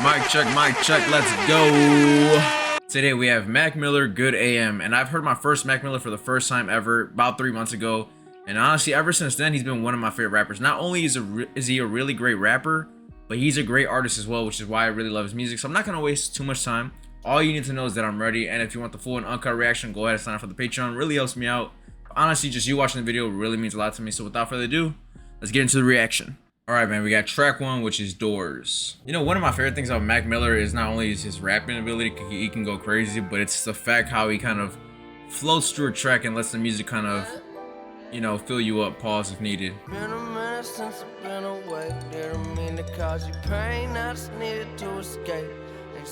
mic check, let's go. Today we have Mac Miller, Good AM, and I've heard my first Mac Miller for the first time ever about 3 months ago, and honestly, ever since then, he's been one of my favorite rappers. Not only is he a really great rapper, but he's a great artist as well, which is why I really love his music. So I'm not gonna waste too much time. All you need to know is that I'm ready, and if you want the full and uncut reaction, go ahead and sign up for the Patreon. It really helps me out. Honestly, just you watching the video really means a lot to me. So without further ado, let's get into the reaction. Alright, man, we got track 1, which is Doors. You know, one of my favorite things about Mac Miller is not only his rapping ability, he can go crazy, but it's the fact how he kind of floats through a track and lets the music kind of, you know, fill you up, pause if needed. Been a minute since I've been away. Didn't mean to cause you pain, I just needed to escape.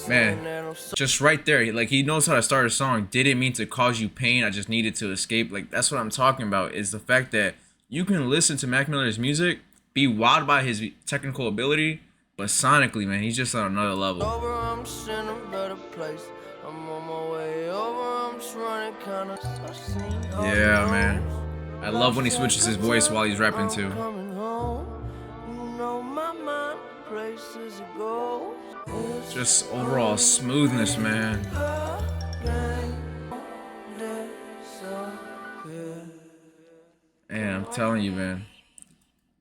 Man, just right there, like, he knows how to start a song. Didn't mean to cause you pain, I just needed to escape. Like, that's what I'm talking about, is the fact that you can listen to Mac Miller's music, be wowed by his technical ability, but sonically, man, he's just on another level. I'm just in a better place. I'm on my way over, I'm just running kinda. Yeah, man. I love when he switches his voice while he's rapping too. Just overall smoothness, man. And I'm telling you, man,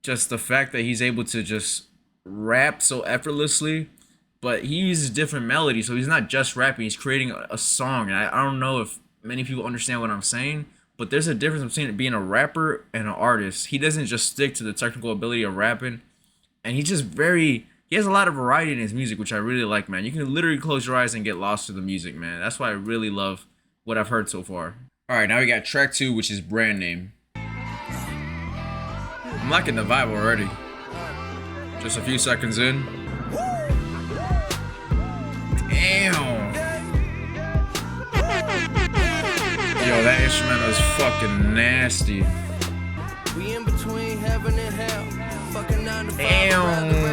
just the fact that he's able to just rap so effortlessly, but he uses different melodies, so he's not just rapping, he's creating a song. And I don't know if many people understand what I'm saying, but there's a difference between being a rapper and an artist. He doesn't just stick to the technical ability of rapping, and he has a lot of variety in his music, which I really like, man. You can literally close your eyes and get lost to the music, man. That's why I really love what I've heard so far. Alright, now we got track 2, which is Brand Name. I'm liking the vibe already. Just a few seconds in. Damn. Yo, that instrumental is fucking nasty. We in between heaven and hell. Fucking 9 to 5. Damn.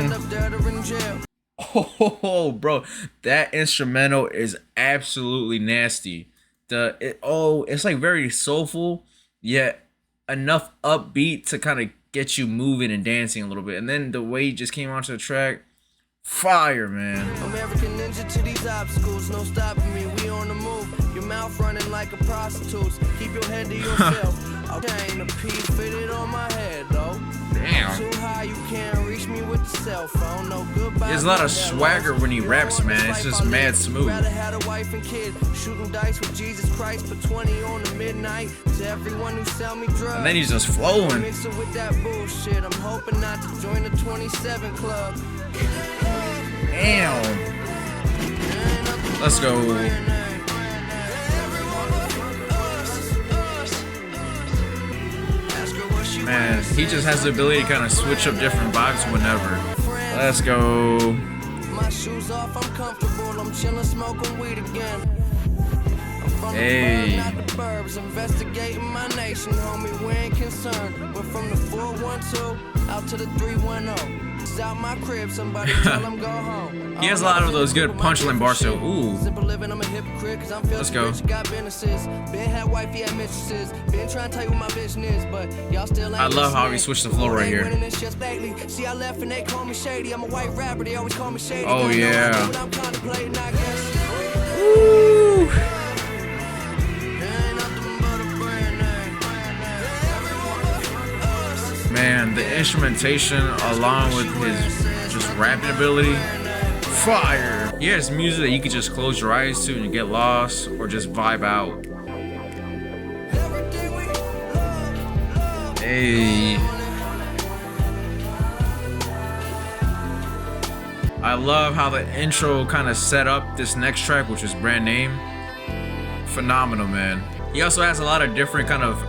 Oh, bro, that instrumental is absolutely nasty. It's like very soulful, yet enough upbeat to kind of get you moving and dancing a little bit. And then the way he just came onto the track, fire, man. American ninja to these obstacles, no stopping me. We on the move. Your mouth running like a prostitute's. Keep your head to yourself. Okay, a piece fitted on my head though. Damn. Too high, you can't reach me with the cell phone. No goodbye. There's a lot of swagger when he raps, man. It's just mad smooth. Rather had a wife and kid, shooting dice with Jesus Christ, put 20 on the midnight to everyone who sell me drugs. And then he's just flowing. Mix it with that bullshit. I'm hoping not to join the 27 club. Damn. Let's go. Man, he just has the ability to kind of switch up different vibes whenever. Let's go. My shoes off, I'm comfortable. I'm chilling, smoking weed again. Hey. Not the burbs, investigating my nation, homie. We ain't concerned. We're from the 412 out to the 310. It's out my crib. Somebody tell him go home. He has a lot of those good punchline bars, so ooh. Simple living, I'm a hypocrite, cause I'm feeling Let's go. rich, got businesses. Been had wifey, had mistresses. Been trying to tell you what my vision is, but y'all still ain't I love how he listening. switched the flow right here. See, I left and they call me shady. I'm a white rapper, they always call me shady. Oh, They know yeah. what I'm contemplating, I guess. Woo. Ain't nothing but a brand name. Man, the instrumentation along with his just rapping ability, fire. He has music that you could just close your eyes to and you get lost or just vibe out. Hey. I love how the intro kind of set up this next track, which is Brand Name. Phenomenal, man. He also has a lot of different kind of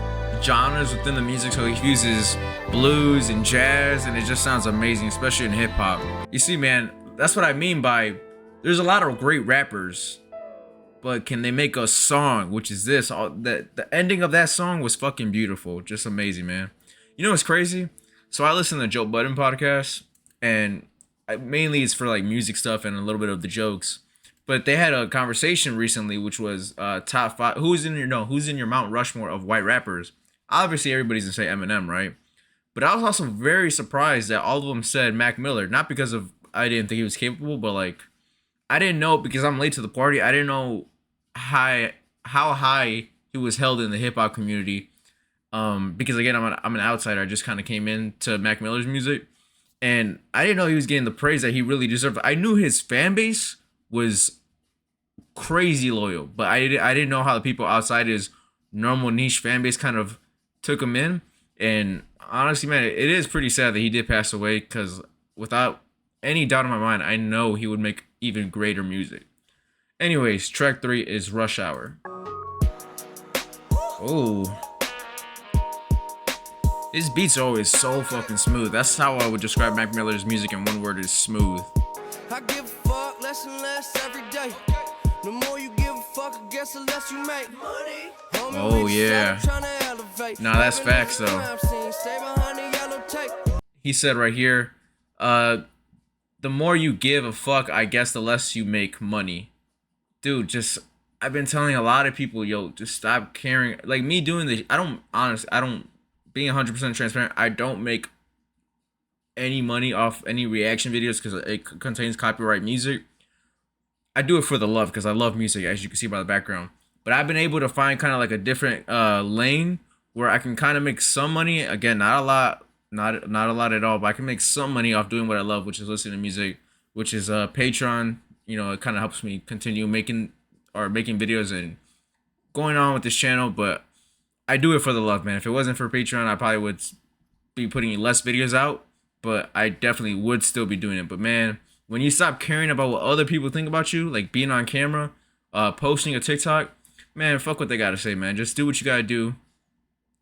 genres within the music, so he uses blues and jazz, and it just sounds amazing, especially in hip-hop. You see, man, that's what I mean by there's a lot of great rappers, but can they make a song, which is this? The ending of that song was fucking beautiful. Just amazing, man. You know what's crazy? So I listen to Joe Budden podcast, and mainly it's for like music stuff and a little bit of the jokes. But they had a conversation recently, which was top 5. Who's in your Mount Rushmore of white rappers? Obviously, everybody's gonna say Eminem, right? But I was also very surprised that all of them said Mac Miller. Not because of I didn't think he was capable, but like I didn't know because I'm late to the party. I didn't know how high he was held in the hip hop community. Because again, I'm an outsider. I just kind of came into Mac Miller's music, and I didn't know he was getting the praise that he really deserved. I knew his fan base was crazy loyal, but I didn't know how the people outside his normal niche fan base kind of took him in. And honestly, man, it is pretty sad that he did pass away, because without any doubt in my mind, I know he would make even greater music. Anyways, track 3 is Rush Hour. Oh, his beats are always so fucking smooth. That's how I would describe Mac Miller's music in one word: is smooth. I give a fuck less and less every day. The more you give a fuck, I guess the less you make money. Oh yeah. Nah, that's facts though. He said right here, the more you give a fuck, I guess the less you make money. Dude, I've been telling a lot of people, yo, just stop caring. Like me doing this, being 100% transparent, I don't make any money off any reaction videos because it contains copyright music. I do it for the love, because I love music, as you can see by the background. But I've been able to find kind of like a different lane where I can kind of make some money. Again, not a lot at all, but I can make some money off doing what I love, which is listening to music, which is Patreon. You know, it kind of helps me continue making videos and going on with this channel. But I do it for the love, man. If it wasn't for Patreon, I probably would be putting less videos out, but I definitely would still be doing it. But man, when you stop caring about what other people think about you, like being on camera, posting a TikTok, man, fuck what they gotta say, man. Just do what you gotta do,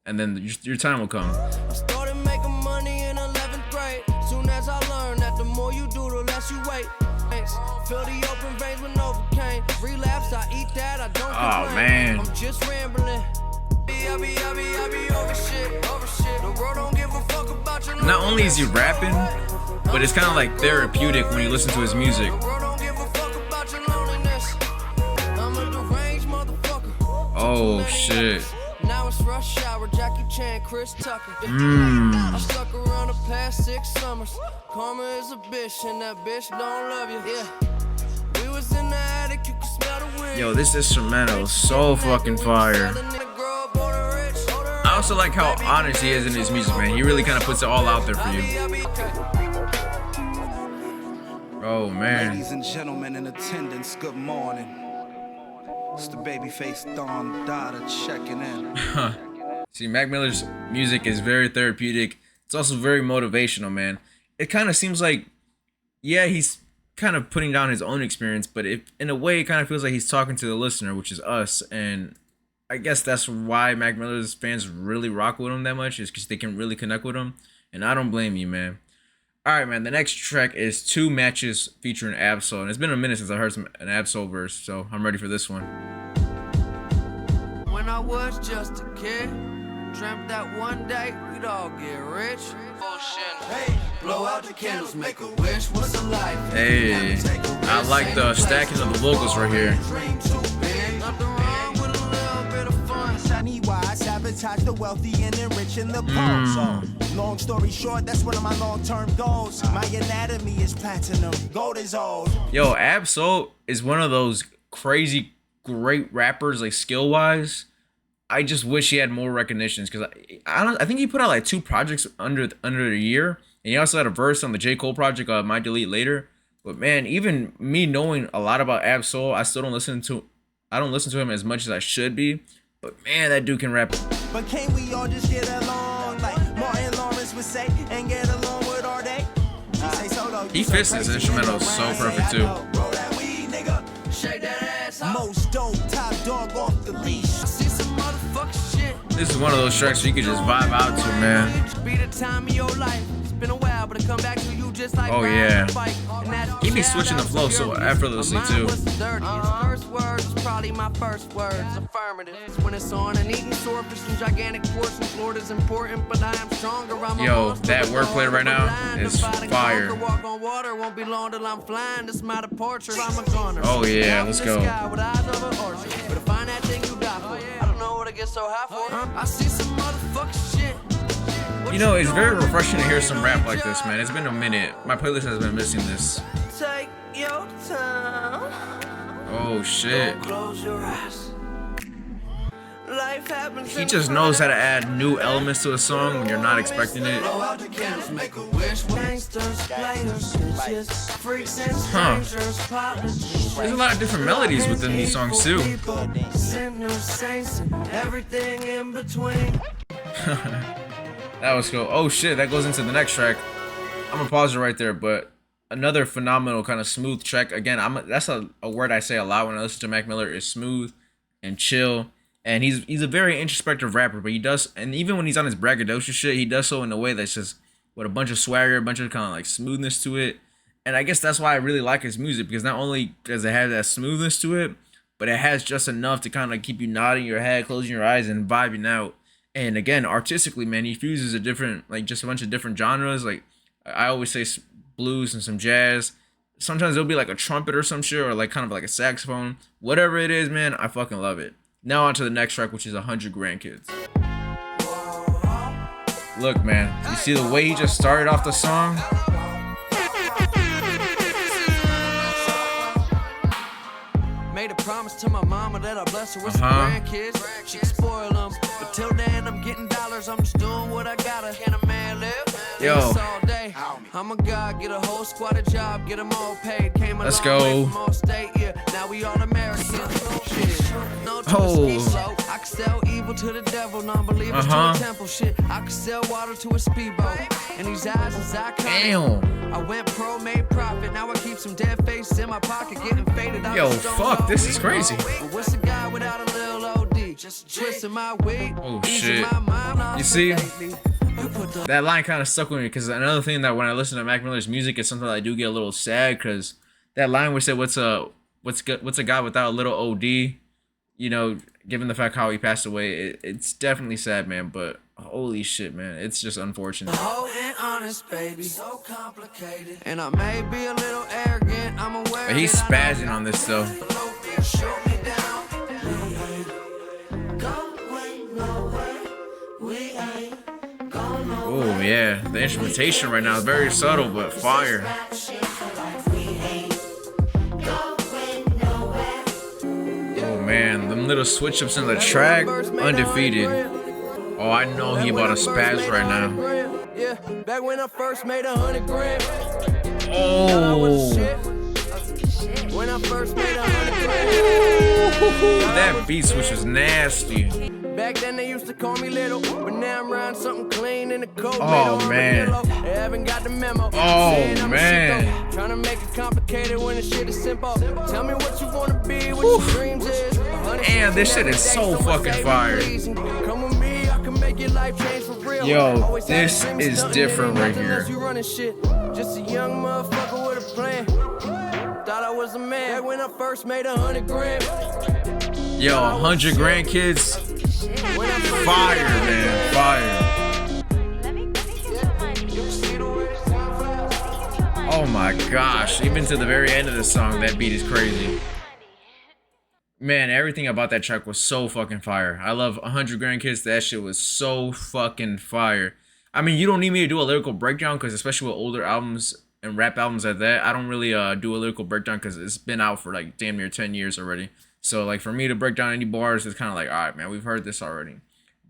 and then your time will come. I started making money in 11th grade. Soon as I learned that the more you do, the less you wait. Fill the open veins with Novocaine. Relapse, I eat that, I don't complain. Oh man. I'm just rambling. I be over shit. The world don't give a fuck about your. Not only is he rapping, but it's kind of like therapeutic when you listen to his music. Oh shit. Now it's rush hour, Jackie Chan, Chris Tucker. I stuck around the past 6 summers. Karma is a bitch, and that bitch don't love you. Yeah. We was in the attic, you could smell the wind. Yo, this instrumental is so fucking fire. I also like how honest he is in his music, man. He really kind of puts it all out there for you. Oh man. Ladies and gentlemen in attendance, good morning. It's the babyface Don Dada checking in. See, Mac Miller's music is very therapeutic. It's also very motivational, man. It kind of seems like, yeah, he's kind of putting down his own experience, but in a way, it kind of feels like he's talking to the listener, which is us. And I guess that's why Mac Miller's fans really rock with him that much, is because they can really connect with him. And I don't blame you, man. Alright, man, the next track is 2 Matches featuring Ab-Soul. And it's been a minute since I heard an Ab-Soul verse, so I'm ready for this one. When I was just a kid, dreamt that one day we'd all get rich. Hey, blow out the candles, make a wish. What's a life? Hey, I like the stacking of the vocals right here. Sabotage the wealthy and enriching the poor. So, long story short, that's one of my long-term goals. My anatomy is platinum, gold is old. Yo, Ab-Soul is one of those crazy great rappers, like skill-wise. I just wish he had more recognitions, because I think he put out like 2 projects under a year, and he also had a verse on the J. Cole project, Might Delete Later. But man, even me knowing a lot about Ab-Soul, I don't listen to him as much as I should be. But man, that dude can rap. But can't we all just get along like Martin Lawrence would say, and get along with our day? He fits this instrumental so perfect too. Most dope, top dog off the leash. This is one of those tracks you could just vibe out to, man. Oh yeah. He be switching the flow so effortlessly too. First words is probably my first words. Affirmative. When it's on and eating swordfish from gigantic portions. Florida's important, but I am stronger. Yo, that wordplay right now is fire. Oh yeah, let's go. You know, it's very refreshing to hear some rap like this, man. It's been a minute. My playlist has been missing this. Take your time. Oh shit. Close your eyes. Life happens. He just knows how to add new elements to a song when you're not expecting it. Blow out the candles, make a wish. Gangsters, players, bitches, freaks and Huh. strangers, politicians. There's a lot of different melodies within these songs too. Sinners, saints, and everything in between. That was cool. Oh shit, that goes into the next track. I'm gonna pause it right there, but another phenomenal kind of smooth track. Again, that's a word I say a lot when I listen to Mac Miller, is smooth and chill. And he's a very introspective rapper, but he does, and even when he's on his braggadocious shit, he does so in a way that's just with a bunch of swagger, a bunch of kind of like smoothness to it. And I guess that's why I really like his music, because not only does it have that smoothness to it, but it has just enough to kind of keep you nodding your head, closing your eyes, and vibing out. And again, artistically, man, he fuses a different, like just a bunch of different genres. Like I always say, blues and some jazz. Sometimes it'll be like a trumpet or some shit, or like kind of like a saxophone. Whatever it is, man, I fucking love it. Now on to the next track, which is 100 Grandkids. Look, man, you see the way he just started off the song? Made a promise to my mama that I bless her with some grandkids. She can spoil them, but till then I'm getting dollars. I'm just doing what I gotta. Can a man live? Yo. All day. I'm a guy, get a whole squad a job, get them all paid. Came a Let's long way go. from all state, yeah. Now we all Americans. Shit. No to Oh. a ski slope. I can sell evil to the devil, non-believers to a temple. Shit. I can sell water to a speedboat. And these eyes is iconic. Damn. I went pro, made profit. Now I keep some dead face in my pocket, getting faded out. Yo, the stone fuck, all this week. is crazy. But what's a guy without a little OD? Just twisting my weed. Oh, easing shit. my mind. You see? You put the That line kind of stuck with me, because another thing that when I listen to Mac Miller's music is sometimes I do get a little sad, because that line where he said, what's a guy without a little OD? You know, given the fact how he passed away, it's definitely sad, man. But holy shit, man, it's just unfortunate. whole and honest, baby. So complicated. And I may be a little arrogant. I'm aware. But he's spazzing on this though. Shoot me down. We ain't going nowhere. We ain't going nowhere. Oh yeah, the instrumentation right now is very subtle but fire. Oh man, them little switch ups in the track, undefeated. Oh, I know he about to spaz right now. Yeah, back when I first made 100 grand. Oh, When I first made 100 grand. that beat switch was nasty. Back then they used to call me little, but now I'm riding something clean in the coat. Oh, man. They haven't got the memo. Oh, Saying I'm a man. sicko. Trying to make it complicated when the shit is simple. Tell me what you wanna be, what your dreams is. Damn, this shit is so fucking fire. Come with me, I can make your life change for real. Yo, Always had this dreams, is stunting different it, right nothing unless here. you running shit. Just a young motherfucker with a plan. Thought I was a man. Back when I first made 100 grand. Yo, 100 Grandkids, fire, man, fire. Oh my gosh, even to the very end of the song, that beat is crazy. Man, everything about that track was so fucking fire. I love 100 Grandkids. That shit was so fucking fire. I mean, you don't need me to do a lyrical breakdown, because especially with older albums and rap albums like that, I don't really do a lyrical breakdown because it's been out for like damn near 10 years already. So like for me to break down any bars, it's kind of like, all right, man, we've heard this already.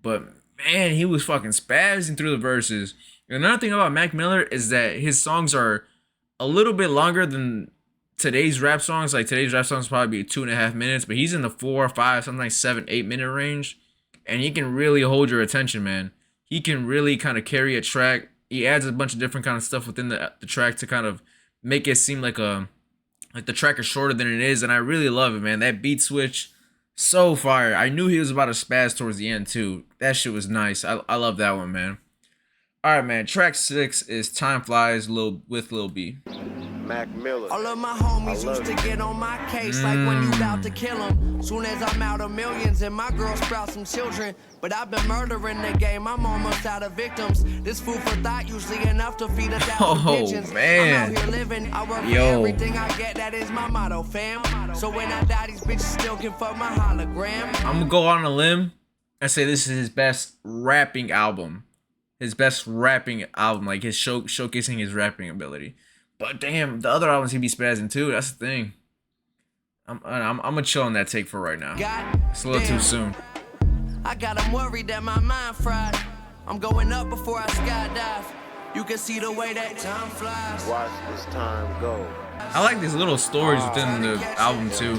But man, he was fucking spazzing through the verses. And another thing about Mac Miller is that his songs are a little bit longer than today's rap songs. Like today's rap songs probably be 2.5 minutes, but he's in the 4 or 5, sometimes 7, 8 minute range. And he can really hold your attention, man. He can really kind of carry a track. He adds a bunch of different kind of stuff within the track to kind of make it seem like the track is shorter than it is. And I really love it, man. That beat switch, so fire. I knew he was about to spaz towards the end too. That shit was nice. I love that one, man. All right, man. Track 6 is Time Flies with Lil B. Mac Miller. All of my homies used to get on my case like when you about to kill them. Soon as I'm out of millions and my girl sprouts some children. But I've been murdering the game, I'm almost out of victims. This food for thought usually enough to feed 1,000 pigeons. Man. I'm out here living, I work for Yo. everything I get, that is my motto, fam. So when I die, these bitches still can fuck my hologram. I'm gonna go on a limb and say this is his best rapping album. His best rapping album, like his showcasing his rapping ability. But damn, the other albums he be spazzing too. That's the thing. I'm gonna chill on that take for right now. It's a little too soon. I got them worried that my mind fried. I'm going up before I skydive. You can see the way that time flies. Watch this time go. I like these little stories within the album too.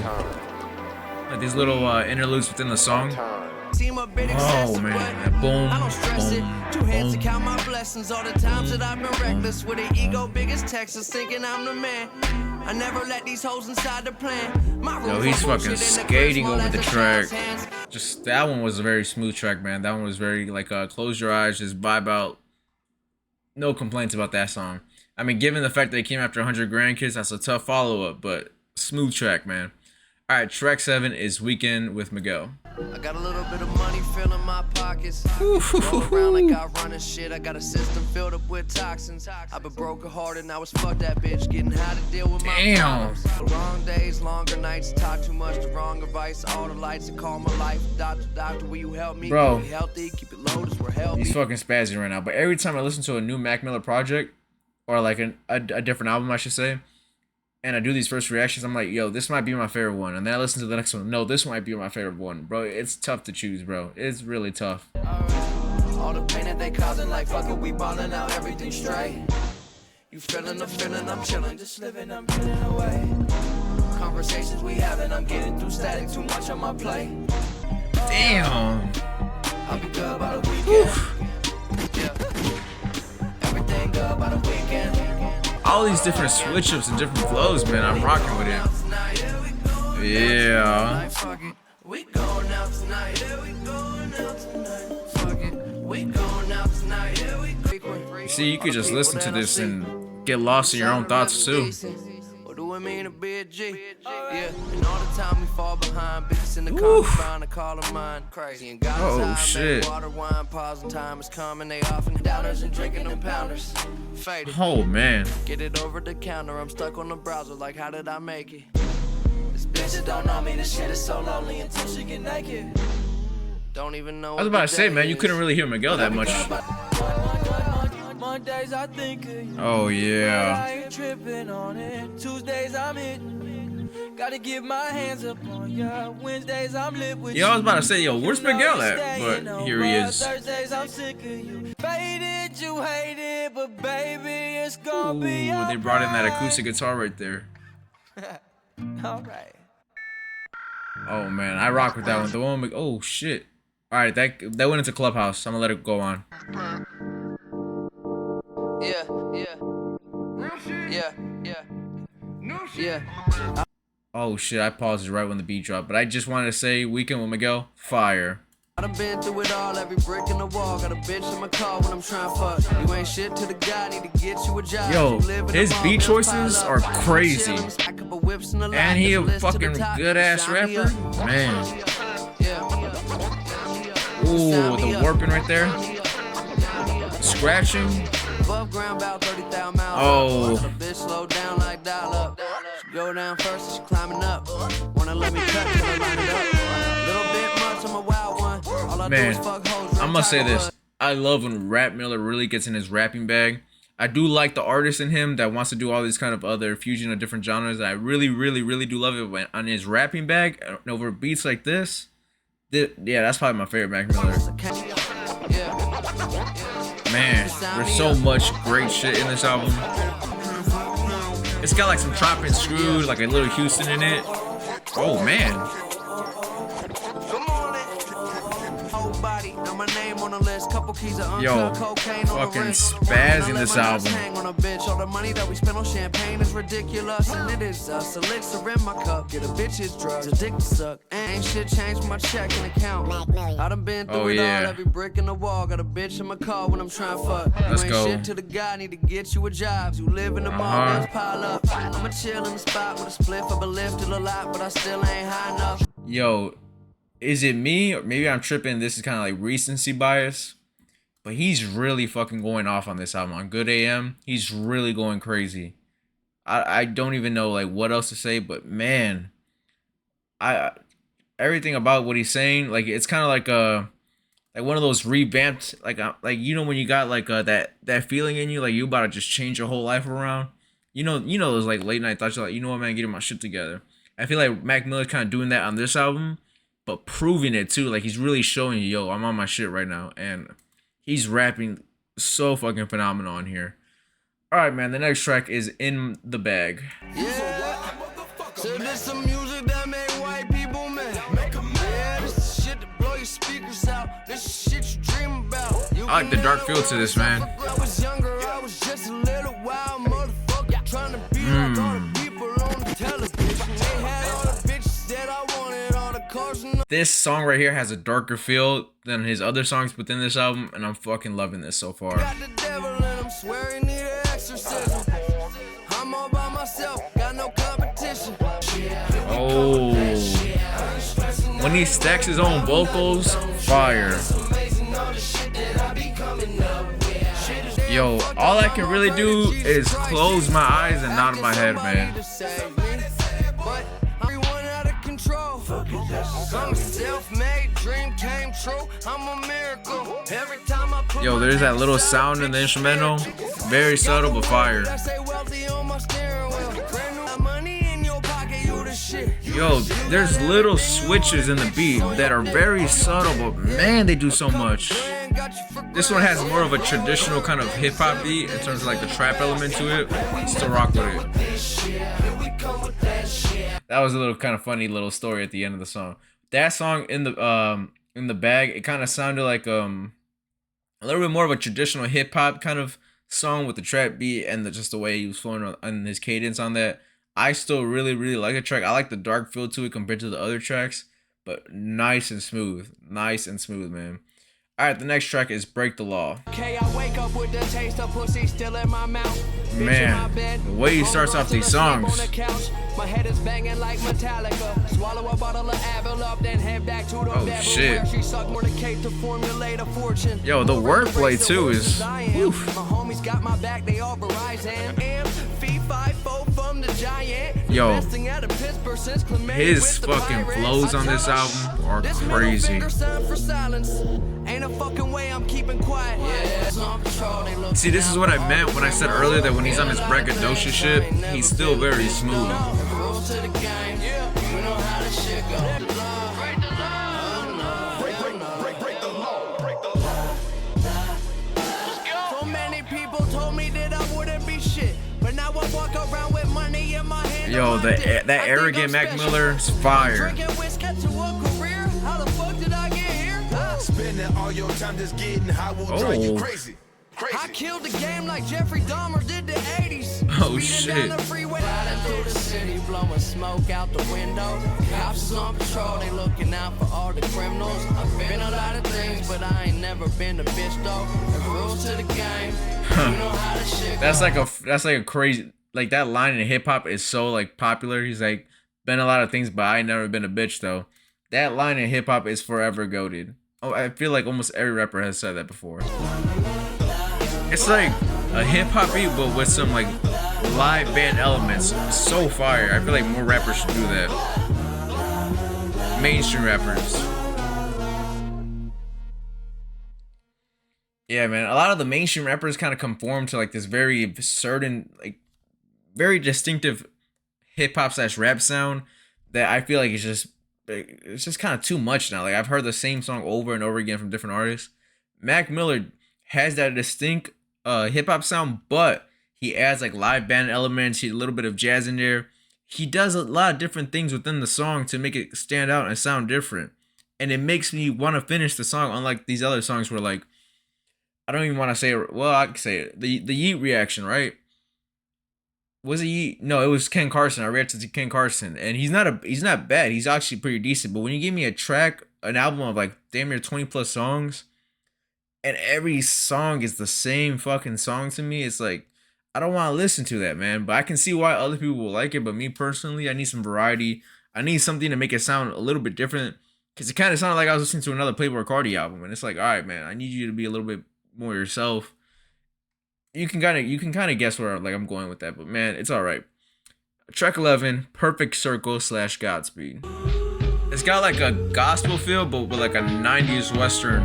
Like these little interludes within the song. Oh man, that boom, I don't stress it. Two hands to boom. count my blessings. All the times that I've been reckless with an ego big as Texas, thinking I'm the man. I never let these hoes inside the plan. Yo, he's fucking skating over the track. Just that one was a very smooth track, man. That one was very like close your eyes, just vibe out. No complaints about that song. I mean, given the fact that it came after 100 Grandkids, that's a tough follow-up, but smooth track, man. All right, track 7 is Weekend with Miguel. I got a little bit of money filling my pockets. Roll around like I run and shit. I got a system filled up with toxins. I've been broken hearted, now it's fuck that bitch. Getting how to deal with my problems. Long days, longer nights. Talk too much, the wrong advice. All the lights that call my life. Doctor, will you help me? Bro, keep it healthy, keep it low, as we're healthy. He's fucking spazzing right now. But every time I listen to a new Mac Miller project, or like a different album, I should say, and I do these first reactions, I'm like, yo, this might be my favorite one. And then I listen to the next one. No, this might be my favorite one. Bro, it's tough to choose, bro. It's really tough. All the pain that they causing, like, fuck it, we ballin' out, everything straight. You feeling the feeling, I'm chillin', just living, I'm getting away. Conversations we having, I'm getting through static, too much on my plate. Damn. I'll be good by the weekend. Yeah. Everything good by the weekend. All these different switch ups and different flows, man. I'm rocking with it. Yeah. We going out tonight. Yeah, we going out tonight. Fuck it. We going out tonight. Yeah, we going. See, you could just listen to this and get lost in your own thoughts too. What do it mean to be a G? Yeah, and all the time we fall behind. Bitches in the car trying to call them mine. Crazy and got oh shit. Water, wine, pausing time is coming. They offering downers and drinking them pounders. Faded. Oh man. Get it over the counter. I'm stuck on the browser. Like, how did I make it? This bitch that don't know me. This shit is so lonely until she get naked. Don't even know. I was about to say, man, you couldn't really hear Miguel that much. Mondays I think of you. Oh yeah. I ain't tripping on it. Tuesdays I'm hitting. Gotta get my hands up on ya. Wednesdays I'm lit with you. Yo, I was about to say, yo, where's Miguel at? But here he is. Thursdays I'm sick of you. Faded, you hate it, but baby, it's gonna be Ooh, they brought in that acoustic guitar right there. Alright. Oh man, I rock with that one. The one with, oh shit. Alright, that went into Clubhouse. I'm gonna let it go on. Yeah. Oh shit, I paused it right when the beat dropped. But I just wanted to say, Weekend with Miguel, fire. I done been through it all, every brick in the wall. Got a bitch in my car when I'm trying to fuck. You ain't shit to the guy, need to get you a job. Yo, his beat choices are crazy. And he a fucking good ass rapper. Man. Ooh, the warping right there. Scratching. Oh. Go down first, she's climbing up. Wanna let me cut till I line it up. Little bit much, I'm a wild one. All I do is fuck hoes. I must say this. I love when Rap Miller really gets in his rapping bag. I do like the artist in him that wants to do all these kind of other fusion of different genres. I really do love it when on his rapping bag and over beats like this. Yeah, that's probably my favorite Mac Miller. Man, there's so much great shit in this album. It's got like some Trop and Screwed, like a little Houston in it. Oh man. Yo, fucking spazzing this album. All the money that we spend on champagne is ridiculous, and it is us. Elixir in my cup, get a bitch's drugs, addicted to suck. Ain't shit changed my checking account. I done been through it all, every brick in the wall. Got a bitch in my car when I'm trying to fuck. Let's go. Shit to the guy, need to get you a job. You live in the mall, let's pile up. I'ma chill in the spot with a spliff of a lifted a lot, but I still ain't high enough. Yo, is it me or maybe I'm tripping? This is kind of like recency bias, but he's really fucking going off on this album. On Good AM, he's really going crazy. I don't even know like what else to say, but man, everything about what he's saying, like it's kind of like one of those revamped, like you know when you got like that feeling in you, like you about to just change your whole life around. You know those like late night thoughts. You're like, you know what, man, getting my shit together. I feel like Mac Miller's kind of doing that on this album, but proving it too. Like he's really showing you, yo, I'm on my shit right now, and he's rapping so fucking phenomenal on here. All right, man. The next track is In the Bag. Yeah, so this some music that make white people mad. Yeah, this is shit that blow your speakers out. This is shit you dream about. I like the dark feel to this, man. I was younger, I was just a little wild motherfucker, trying to be like all the people on the television. They had all the bitches that I wanted, all the cars and This song right here has a darker feel than his other songs within this album, and I'm fucking loving this so far. got the devil and I'm swearing need an exorcism. I'm all by myself, got no competition. Oh, when he stacks his own vocals, fire. Yo, all I can really do is close my eyes and nod my head, man. But everyone out of control. I'm a self-made, dream came true. I'm a miracle. Every time I put Yo, there's that little sound in the instrumental. Very subtle but fire. Yo, there's little switches in the beat that are very subtle, but man, they do so much. This one has more of a traditional kind of hip-hop beat in terms of like the trap element to it. Still rock with it. That was a little kind of funny little story at the end of the song. That song in the bag, it kind of sounded like a little bit more of a traditional hip-hop kind of song with the trap beat and just the way he was flowing on his cadence on that. I still really like the track. I like the dark feel to it compared to the other tracks, but nice and smooth, man. All right, the next track is Break the Law. Okay, I wake up with the taste of pussy still in my mouth. Man, the way he starts off these songs. My head is banging like Metallica. Swallow a bottle of Avalon, then head back to the Oh shit. She sucked more than cake to formulate a fortune. Yo, the wordplay too is oof. My homies got my back, they all Verizon. From the giant. Yo, his fucking flows on this album are crazy. Ain't a fucking way I'm keeping quiet. See, this is what I meant when I said earlier that when he's on his braggadocious shit, he's still very smooth. So many people told me that I wouldn't be shit, but now I walk around with money in my hand. Yo, that arrogant Mac Miller is fire. Spending all your time just getting high will drive you crazy. I killed the game like Jeffrey Dahmer did the 80s. Oh shit. Down the freeway, riding through the city, blowing smoke out the window. Cops is on patrol, they looking out for all the criminals. I've been a lot of things, but I ain't never been a bitch though. The rules to the game, you know how the shit That's like a crazy, like that line in hip hop is so like popular. He's like, been a lot of things, but I ain't never been a bitch though. That line in hip hop is forever goated. Oh, I feel like almost every rapper has said that before. It's like a hip hop beat, but with some like live band elements. So fire. I feel like more rappers should do that. Mainstream rappers. Yeah, man. A lot of the mainstream rappers kind of conform to like this very certain, like very distinctive hip hop / rap sound that I feel like it's just kind of too much now. Like I've heard the same song over and over again from different artists. Mac Miller has that distinct hip hop sound, but he adds like live band elements, a little bit of jazz in there. He does a lot of different things within the song to make it stand out and sound different. And it makes me want to finish the song, unlike these other songs where like, I don't even want to say it. Well, I can say it. The Yeet reaction, right? Was it Yeet? No, it was Ken Carson. I reacted to Ken Carson, and he's not bad. He's actually pretty decent. But when you give me an album of like damn near 20 plus songs, and every song is the same fucking song to me, it's like I don't want to listen to that, man. But I can see why other people will like it. But me personally, I need some variety. I need something to make it sound a little bit different, because it kind of sounded like I was listening to another Playboi Carti album, and it's like, all right, man, I need you to be a little bit more yourself. You can kind of guess where like I'm going with that, but man, it's all right. Track 11, Perfect Circle / Godspeed. It's got like a gospel feel, but with like a 90s Western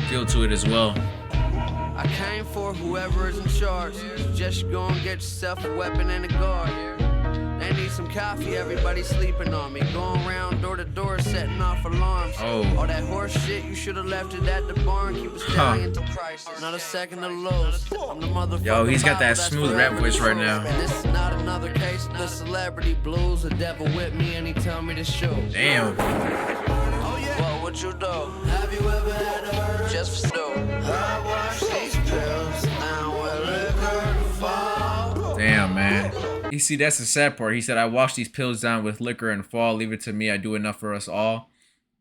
feel to it as well. I came for whoever is in charge. Just go and get yourself a weapon and a guard. Ain't need some coffee, everybody sleeping on me. Going around door to door, setting off alarms. Oh. All that horse shit, you should have left it at the barn. Keep a stallion to prices. Not a second of lows. I'm the motherfucker. Yo, he's got that smooth rap voice right now. And this is not another case of the celebrity blues. The devil with me and he tell me to show. Damn. Oh yeah. What would you do? Have you ever had a urge? Just for snow. I wash these pills now where liquor fall. Damn, man. You see, that's the sad part. He said, I wash these pills down with liquor and fall. Leave it to me. I do enough for us all.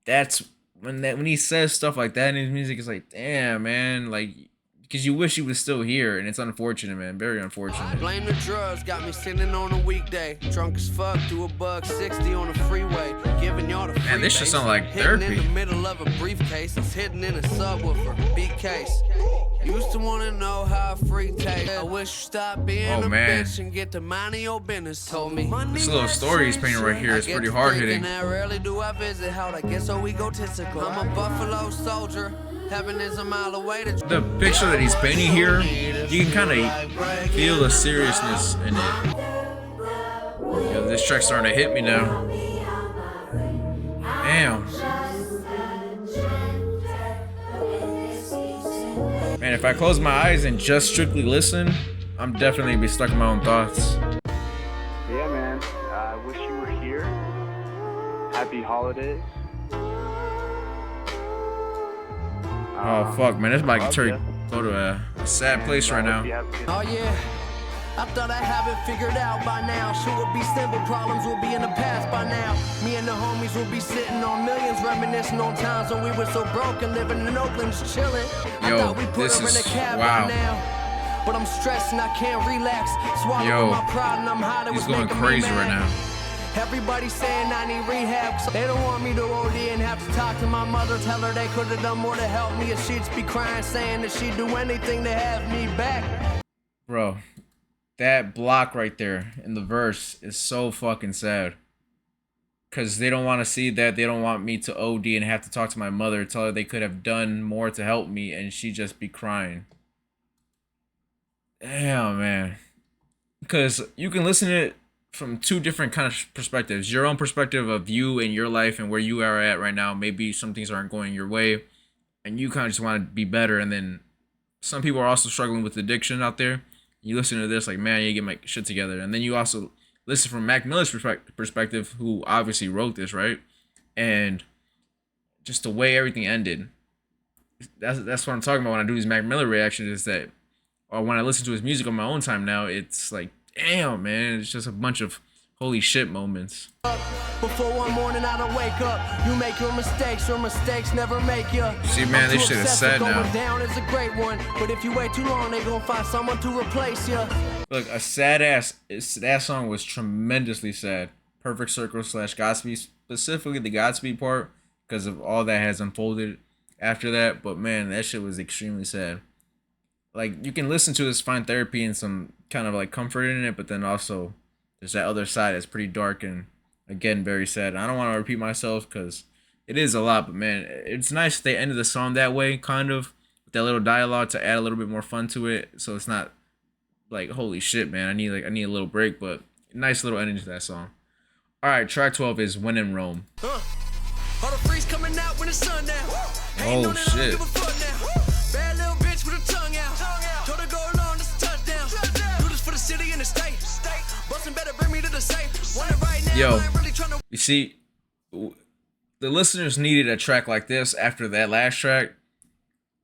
That's when he says stuff like that in his music, it's like, damn, man. Like, because you wish he was still here, and it's unfortunate, man. Very unfortunate. Blame the drugs, got me sitting on a weekday. Drunk as fuck, do $1.60 on the freeway. Giving y'all the free Man, this should base. sound like Hidden therapy. in the middle of a briefcase, it's hidden in a subwoofer. Big case. Used to wanna know how a free tastes. I wish you stop being a man. bitch and get to minding your business. Told me. This little story he's painting right here is pretty hard hitting. Rarely do I visit how I get so egotistical. I'm a Buffalo soldier. Heaven is a mile away. The picture that he's painting here, you can kind of feel the seriousness in it. Yo, this track's starting to hit me now. Damn. Man, if I close my eyes and just strictly listen, I'm definitely be stuck in my own thoughts. Yeah, man. I wish you were here. Happy holidays. Oh fuck, man, this might go to a sad place right now. Oh yeah, I thought I have it figured out by now. Sure would be simple, problems will be in the past by now. Me and the homies will be sitting on millions, reminiscing on times when we were so broke and living in Oakland just chilling. I Yo, thought we put this her in is a cab wow. by now. But I'm stressed and I can't relax. Swallowing Yo, my pride and I'm hot. It he's was going making me crazy mad. right now. Everybody saying I need rehab, so they don't want me to OD and have to talk to my mother. Tell her they could have done more to help me, and she'd be crying, saying that she'd do anything to have me back. Bro, that block right there in the verse is so fucking sad. Cause they don't want to see that. They don't want me to OD and have to talk to my mother, tell her they could have done more to help me, and she'd just be crying. Damn, man. Because you can listen to it from two different kind of perspectives. Your own perspective of you and your life and where you are at right now. Maybe some things aren't going your way and you kind of just want to be better. And then some people are also struggling with addiction out there. You listen to this like, man, you get my shit together. And then you also listen from Mac Miller's perspective, who obviously wrote this, right? And just the way everything ended. That's what I'm talking about when I do these Mac Miller reactions, is that, or when I listen to his music on my own time now, it's like, damn, man, it's just a bunch of holy shit moments. Before one morning I don't wake up, you make your mistakes never make you. See, man, this shit is sad now. Going down is a great one, but if you wait too long, they gonna find someone to replace you. Look, a sad ass, that song was tremendously sad. Perfect Circle / Godspeed, specifically the Godspeed part, because of all that has unfolded after that. But man, that shit was extremely sad. Like, you can listen to this, find therapy and some kind of like comfort in it, but then also there's that other side that's pretty dark and, again, very sad. I don't want to repeat myself because it is a lot, but man, it's nice they ended the song that way, kind of, with that little dialogue to add a little bit more fun to it, so it's not like, holy shit, man, I need a little break, but nice little ending to that song. All right, track 12 is When in Rome. All the freaks coming out when the sun down. Oh shit. Bad little bitch with a tongue out. Told her go along, this touchdown. Do this for the city and the state. Bustin' better bring me to the safe. Want it right now. Yo, I ain't really tryna. you see, the listeners needed a track like this after that last track,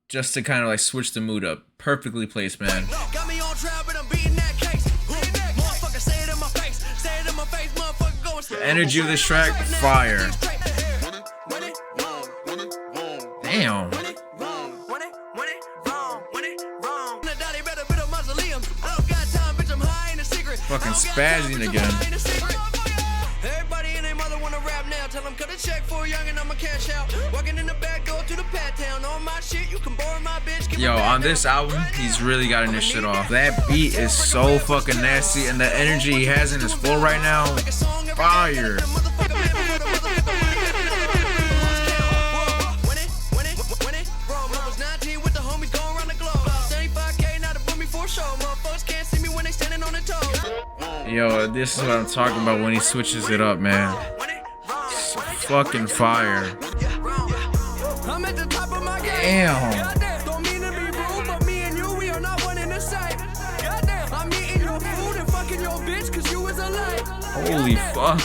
just to kind of like switch the mood up. Perfectly placed, man. Got me on trial, but I'm beating that case. Motherfucker, say it in my face. Say it in my face, motherfucker, going. The energy of this track, fire. Damn. Fucking spazzing again. Everybody and their mother wanna rap now. Tell them cut a check for a young and I'ma cash out. Walking in the back door to the pat town. On my shit, you can borrow my bitch. Yo, on this album, he's really gotten this shit off. That beat is so fucking nasty, and the energy he has in his flow right now, fire. Yo, this is what I'm talking about when he switches it up, man. It's fucking fire. Damn. Holy fuck.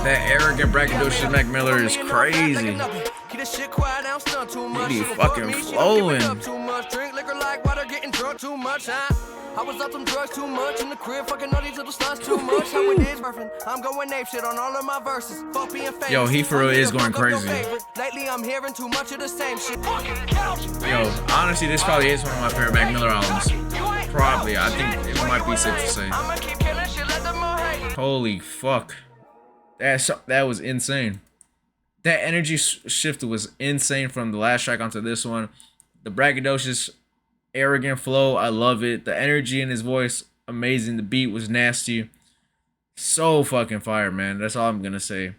That arrogant braggadocious Mac Miller is crazy. He fucking flowing. I was up some drugs too much in the crib, fucking all these little sluts too much. How it is, I'm going ape shit on all of my verses. Fuck being famous. Yo, he for real is going crazy. Lately, I'm hearing too much of the same shit. Yo, honestly, this probably is one of my favorite Mac Miller albums. Probably, I think it might be safe to say. Holy fuck, that was insane. That energy shift was insane from the last track onto this one. The braggadocious, arrogant flow, I love it. The energy in his voice, amazing. The beat was nasty. So fucking fire, man. That's all I'm gonna say.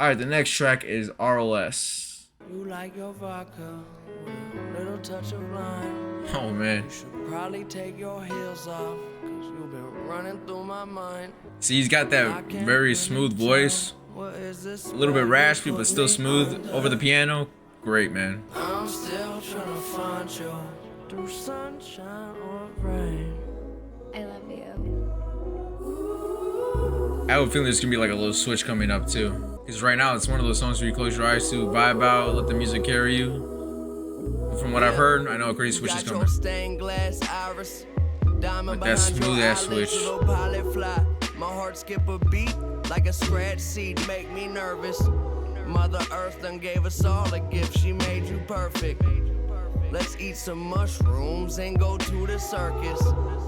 Alright, the next track is ROS. You like your vodka with a little touch of lime. Oh man. You should probably take your heels off, cause you've been running through my mind. See, he's got that very smooth voice. A little bit raspy, but still smooth over the piano. Great, man. I'm still trying to find you through sunshine or rain. I love you. I have a feeling there's gonna be like a little switch coming up too. Because right now it's one of those songs where you close your eyes to, vibe out, let the music carry you. But from what I've heard, I know a crazy switch is coming. But that smooth ass switch. My heart skip a beat like a scratch seed, make me nervous. Mother Earth done gave us all a gift, she made you perfect. Let's eat some mushrooms and go to the circus.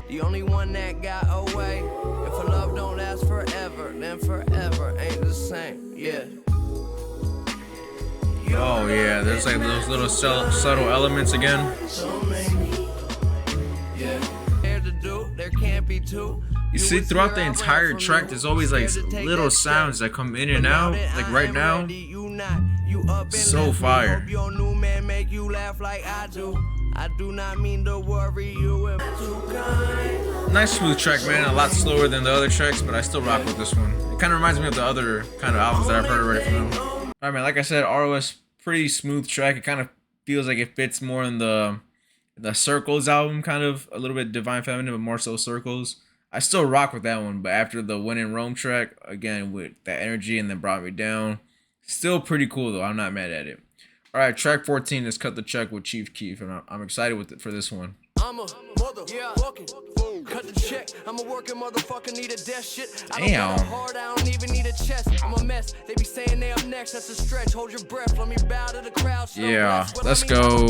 The only one that got away. If a love don't last forever, then forever ain't the same. Yeah. Oh yeah, there's like those little subtle elements again. There can't be two. You see, throughout the entire track, there's always like little sounds that come in and out. Like right now, so fire. Nice smooth track, man. A lot slower than the other tracks, but I still rock with this one. It kind of reminds me of the other kind of albums that I've heard already from them. Alright, man. Like I said, ROS, pretty smooth track. It kind of feels like it fits more in the Circles album, kind of a little bit Divine Feminine, but more so Circles. I still rock with that one, but after the When in Rome track, again, with that energy and then Brought Me Down, still pretty cool though. I'm not mad at it. All right, track 14 is Cut the Check with Chief Keef, and I'm excited with it for this one. I'm a motherfucking cut the check. I'm a working motherfucker, need a death shit. I don't Damn. got a heart, I don't even need a chest. I'm a mess. They be saying they up next, that's a stretch. Hold your breath, let me bow to the crowd. Yeah, let's go.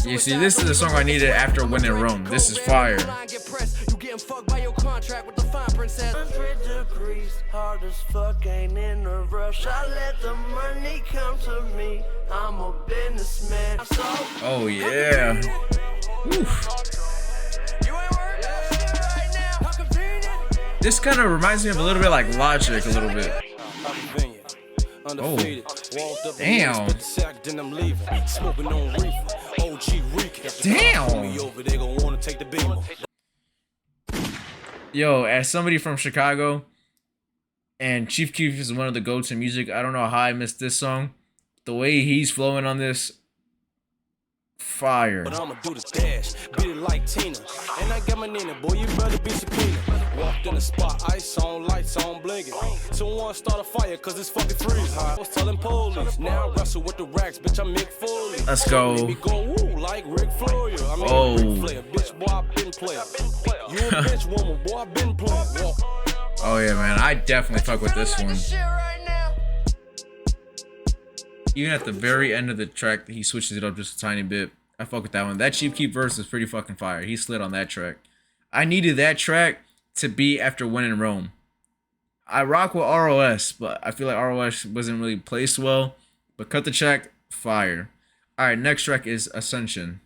You see, this is the song I needed after When in Rome. This is fire. You getting fucked by your contract with the fine princess. 100 degrees, hard as fuck, ain't in a rush. I let the money come to me. I'm a businessman. Oh yeah. Oof. This kind of reminds me of a little bit like Logic, a little bit. Oh, damn. Damn. Yo, as somebody from Chicago, and Chief Keef is one of the goats in music, I don't know how I missed this song. The way he's flowing on this, fire. But I'ma do the dash, beat it like Tina. And I got my Nina, boy, you better be subpoena. Walked in the spot, ice on, lights on, blinking. Someone start a fire, cause it's fucking freeze. I was telling police, now I wrestle with the racks, bitch, I'm Mick Foley. Let's go. Let me go woo, like Rick Floyd. I mean, oh. Rick Flair, bitch, boy, I been playing. You a bitch woman, boy, I been playing. Walk. Oh yeah, man, I definitely fuck with this one. Even at the very end of the track, he switches it up just a tiny bit. I fuck with that one. That Chief Keef verse is pretty fucking fire. He slid on that track. I needed that track to be after When in Rome. I rock with ROS, but I feel like ROS wasn't really placed well. But Cut the Check, fire. Alright, next track is Ascension.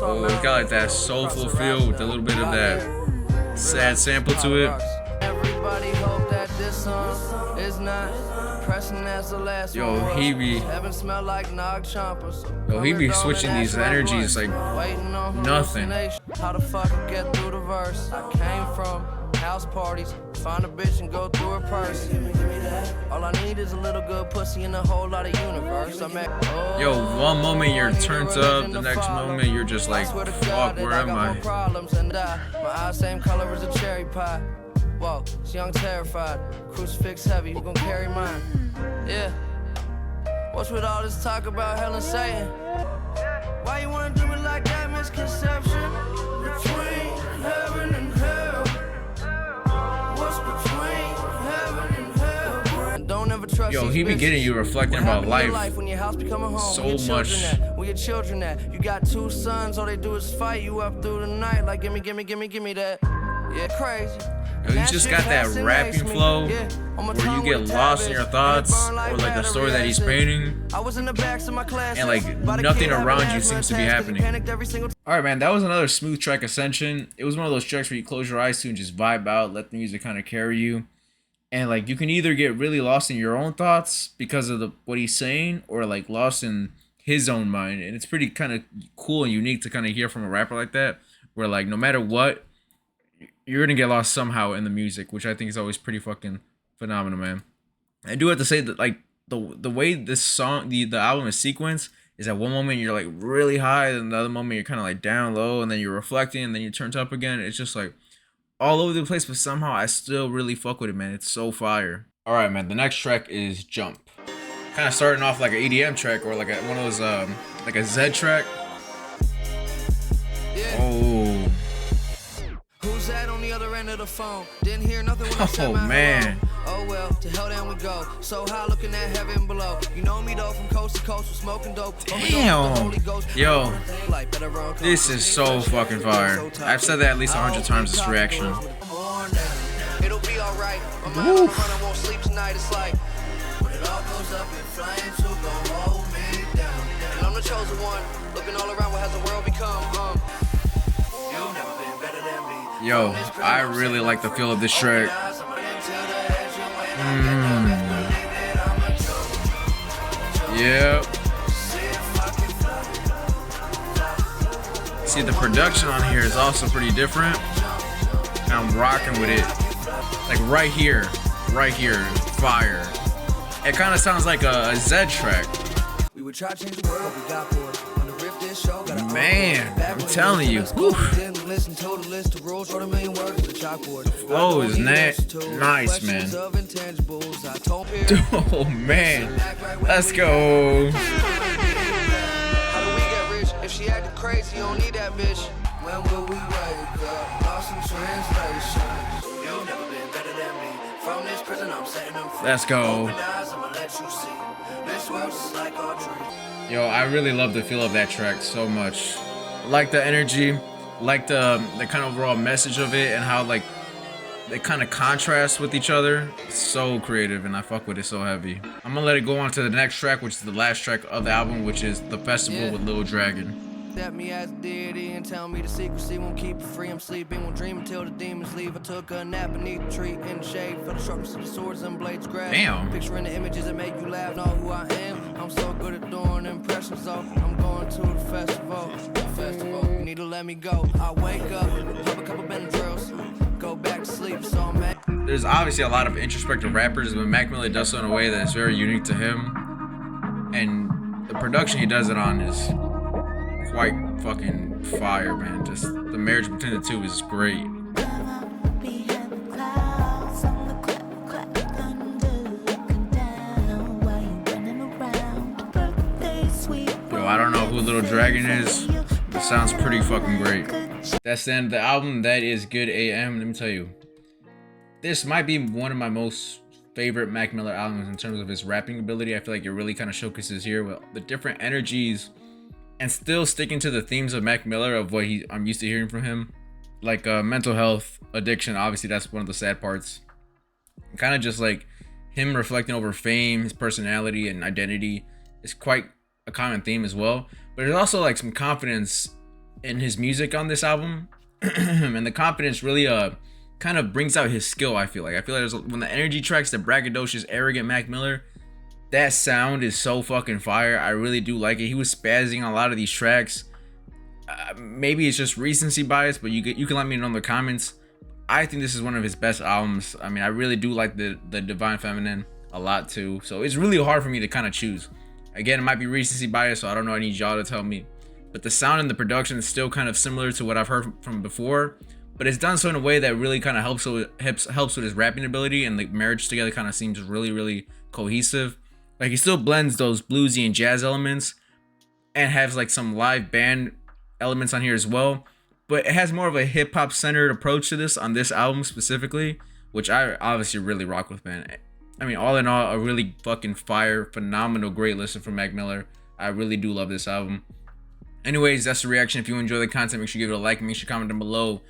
Oh, it got like that soulful feel with a little bit of that sad sample to it. Everybody hope that this song is not depressing as the last Yo, one was. he be- Heaven smell like nog chompers. Yo, he be switching these energies like nothing. How the fuck I get through the verse? I came from house parties, find a bitch and go through her purse. All I need is a little good pussy and a whole lot of universe. I'm at, Yo, one moment you're turned up, the next moment you're just like, fuck, where am I? Problems and my eyes same color as a cherry pie. Whoa, she young terrified. Crucifix heavy, who gon' carry mine? Yeah. What's with all this talk about hell and Satan? Why you wanna do me like that? Misconception between heaven and hell. What's between heaven and hell? And don't ever trust. Yo, these he be bitches. getting you reflecting What about happened in your life when your house become a home? so Where your much. children at? Where your children at? You got 2 sons, all they do is fight you up through the night. Like gimme that. Yeah, crazy. Yo, you just got that rapping flow where you get lost in your thoughts or like the story that he's painting, and like nothing around you seems to be happening. Alright, man, that was another smooth track, Ascension. It was one of those tracks where you close your eyes to and just vibe out, let the music kind of carry you. And like you can either get really lost in your own thoughts because of what he's saying, or like lost in his own mind. And it's pretty kind of cool and unique to kind of hear from a rapper like that, where like no matter what, you're gonna get lost somehow in the music, which I think is always pretty fucking phenomenal, man. I do have to say that like the way this song, the album is sequenced, is at one moment you're like really high, and the other moment you're kind of like down low, and then you're reflecting, and then you turn up again. It's just like all over the place, but somehow I still really fuck with it, man. It's so fire. All right, man. The next track is Jump. Kind of starting off like an EDM track or like one of those like a Z track. Oh. Who's that on the other end of the phone? Didn't hear nothing when I said my man. hello. Oh well, to hell down we go. So high looking at heaven below. You know me though, from coast to coast, we're smoking dope. Damn. Yo, this is so fucking fire. I've said that at least 100 times this reaction. It'll be alright. My mind won't sleep tonight. It's like when it all goes up in flames, who gon' hold me down? And I'm the chosen one. Looking all around, what has the world become? You've never been better than me. Yo, I really like the feel of this track. Yep. See, the production on here is also pretty different. And I'm rocking with it. Like right here, fire. It kind of sounds like a Z track. We would try to change the world, we got bored. On the riff this show, got a Man, I'm telling you. Whew. Listen to the list of rules, wrote a million words the chalkboard. Flow is nice, man. Oh man, let's go. How do we get rich? If she acting crazy, you don't need that bitch. When will we wake up? Lost in translation. You've never been better than me. From this prison, I'm setting them free. Let's go. Open eyes, I'ma let you see. This world's just like our dream. Yo, I really love the feel of that track so much. Like the energy, like the kind of overall message of it, and how like they kind of contrast with each other. It's so creative, and I fuck with it so heavy. I'm gonna let it go on to the next track, which is the last track of the album, which is The Festival with Lil Dragon. Step me as a deity and tell me the secrecy won't keep it free. I'm sleeping, won't dream until the demons leave. I took a nap beneath the tree in the shade. Felt the sharpness of the swords and blades grab. Damn. Picturing the images that make you laugh. Know who I am. I'm so good at doing impressions though. I'm going to the festival. You need to let me go. I wake up, have a couple Benadryls, go back to sleep. So I'm at. There's obviously a lot of introspective rappers, but Mac Miller does so in a way that is very unique to him. And the production he does it on is quite fucking fire, man. Just the marriage between the two is great. Yo, I don't know who Little Dragon is. It sounds pretty fucking great. That's the end of the album. That is Good AM. Let me tell you, this might be one of my most favorite Mac Miller albums in terms of his rapping ability. I feel like it really kind of showcases here with the different energies, and still sticking to the themes of Mac Miller of what I'm used to hearing from him, like mental health, addiction. Obviously, that's one of the sad parts. Kind of just like him reflecting over fame, his personality and identity is quite a common theme as well. But there's also like some confidence in his music on this album, and the confidence really kind of brings out his skill. I feel like there's when the energy tracks, the braggadocious, arrogant Mac Miller, that sound is so fucking fire. I really do like it. He was spazzing on a lot of these tracks. Maybe it's just recency bias, but you can let me know in the comments. I think this is one of his best albums. I mean, I really do like the Divine Feminine a lot too. So it's really hard for me to kind of choose. Again, it might be recency bias, so I don't know. I need y'all to tell me. But the sound and the production is still kind of similar to what I've heard from before. But it's done so in a way that really kind of helps with his rapping ability, and the marriage together kind of seems really, really cohesive. Like, he still blends those bluesy and jazz elements and has like some live band elements on here as well. But it has more of a hip hop centered approach to this on this album specifically, which I obviously really rock with, man. I mean, all in all, a really fucking fire, phenomenal, great listen from Mac Miller. I really do love this album. Anyways, that's the reaction. If you enjoy the content, make sure you give it a like. Make sure you comment down below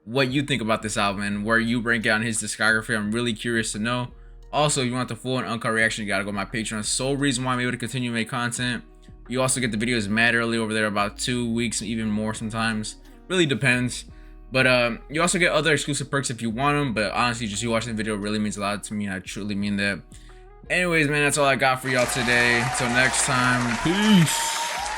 what you think about this album and where you rank it on his discography. I'm really curious to know. Also, if you want the full and uncut reaction, you gotta go to my Patreon. Sole reason why I'm able to continue to make content. You also get the videos mad early over there, about 2 weeks, even more sometimes. Really depends. But you also get other exclusive perks if you want them. But honestly, just you watching the video really means a lot to me, and I truly mean that. Anyways, man, that's all I got for y'all today. Until next time, peace.